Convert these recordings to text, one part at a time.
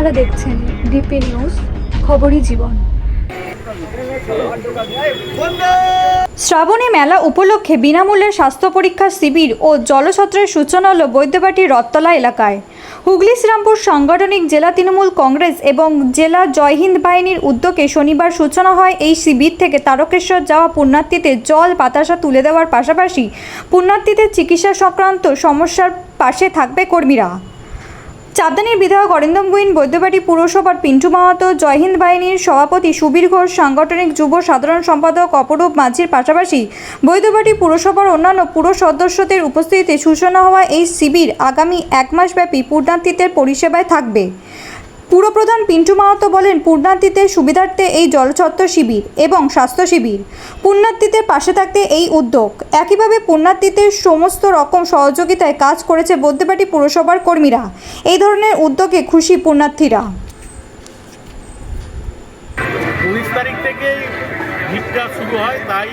আপনারা দেখছেন DP news, খবরই জীবন। শ্রাবণী মেলা উপলক্ষে বিনামূল্যে স্বাস্থ্য পরীক্ষা শিবির ও জলছত্রের সূচনা হল বৈদ্যবাটি রথতলা এলাকায়। হুগলি শ্রীরামপুর সাংগঠনিক জেলা তৃণমূল কংগ্রেস এবং জেলা জয়হিন্দ বাহিনীর উদ্যোগে শনিবার সূচনা হয় এই শিবির থেকে তারকেশ্বর যাওয়া পুণ্যার্থীদের জল বাতাসা তুলে দেওয়ার পাশাপাশি পুণ্যার্থীদের চিকিৎসা সংক্রান্ত সমস্যার পাশে থাকবে কর্মীরা। চাঁদদানির বিধায়ক অরিন্দম গুইন, বৈদ্যবাটি পুরসভার পিন্টু মাহাতো, জয়হিন্দ বাহিনীর সভাপতি সুবীর ঘোষ, সাংগঠনিক যুব সাধারণ সম্পাদক অপরূপ মাঝির পাশাপাশি বৈদ্যবাটি পুরসভার অন্যান্য পুর সদস্যদের উপস্থিতিতে সূচনা হওয়া এই শিবির আগামী 1 মাসব্যাপী পুণ্যার্থীদের পরিষেবায় থাকবে। পুরপ্রধান পিন্টু মাহাতো বলেন, পুণ্যার্থীদের সুবিধার্থে এই জলছত্র শিবির এবং স্বাস্থ্য শিবির, পুণ্যার্থীদের পাশে থাকতে এই উদ্যোগ। একইভাবে পুণ্যার্থীদের সমস্ত রকম সহযোগিতায় কাজ করেছে বৈদ্যবাটি পুরসভার কর্মীরা। এই ধরনের উদ্যোগে খুশি পুণ্যার্থীরা। 19 তারিখ থেকে ভিড়টা শুরু হয়, তাই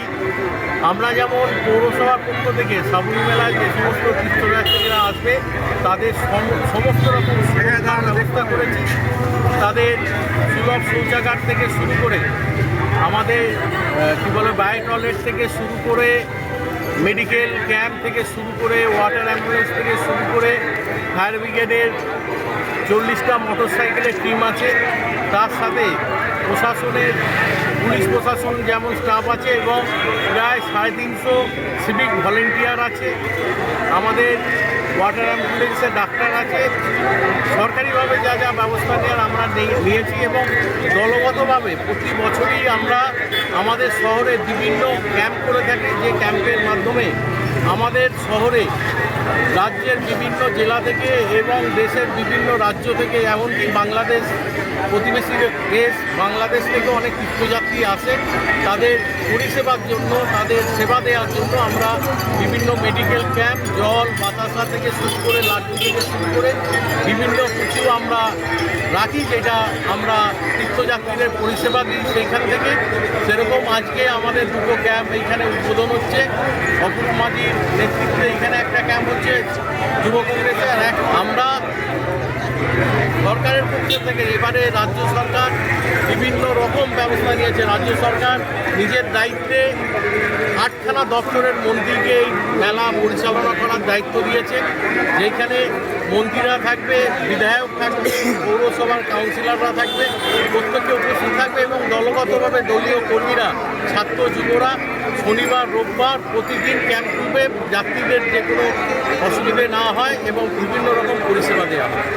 আমরা যেমন পৌরসভার পক্ষ থেকে শ্রাবণী মেলায় যে সমস্ত তীর্থযাত্রীরা আসবে তাদের সমস্ত রকম সুবিধার ব্যবস্থা করেছি। তাদের সুলভ শৌচাগার থেকে শুরু করে আমাদের বায়ো টয়লেট থেকে শুরু করে মেডিকেল ক্যাম্প থেকে শুরু করে ওয়াটার অ্যাম্বুলেন্স থেকে শুরু করে ফায়ার ব্রিগেডের 40টা মোটরসাইকেলের টিম আছে। তার সাথে প্রশাসনের পুলিশ প্রশাসন যেমন স্টাফ আছে এবং প্রায় 350 সিভিক ভলেন্টিয়ার আছে। আমাদের ওয়াটার অ্যাম্বুলেন্সের ডাক্তার আছে। সরকারিভাবে যা যা ব্যবস্থা নেওয়ার আমরা নিয়েছি এবং দলগতভাবে প্রতি বছরই আমরা আমাদের শহরে বিভিন্ন ক্যাম্প করে থাকি, যে ক্যাম্পের মাধ্যমে আমাদের শহরে রাজ্যের বিভিন্ন জেলা থেকে এবং দেশের বিভিন্ন রাজ্য থেকে, এমনকি বাংলাদেশ প্রতিবেশী দেশ বাংলাদেশ থেকে অনেক তীর্থযাত্রী আসে। তাদের পরিষেবার জন্য, তাদের সেবা দেওয়ার জন্য আমরা বিভিন্ন মেডিকেল ক্যাম্প, জল বাতাসা থেকে শুরু করে লাড্ডু থেকে শুরু করে বিভিন্ন কিছু আমরা রাখি, যেটা আমরা তীর্থযাত্রীদের পরিষেবা দিই সেইখান থেকে। সেরকম আজকে আমাদের 2টো ক্যাম্প এইখানে উদ্বোধন হচ্ছে। অপরূপ মাঝির নেতৃত্বে এইখানে একটা ক্যাম্প হচ্ছে যুব কংগ্রেসের। আমরা সরকারের পক্ষ থেকে এবারে রাজ্য সরকার বিভিন্ন রকম ব্যবস্থা নিয়েছে। রাজ্য সরকার নিজের দায়িত্বে 8খানা দপ্তরের মন্ত্রীকে এই মেলা পরিচালনা করার দায়িত্ব দিয়েছে, যেখানে মন্ত্রীরা থাকবে, বিধায়ক থাকবে, পৌরসভার কাউন্সিলররা থাকবে, প্রত্যেকে উপস্থিত থাকবে এবং দলগতভাবে দলীয় কর্মীরা, ছাত্র যুবরা শনিবার রোববার প্রতিদিন ক্যাম্প করবে, যাত্রীদের যে কোনো অসুবিধে না হয় এবং বিভিন্ন রকম পরিষেবা দেওয়া হয়।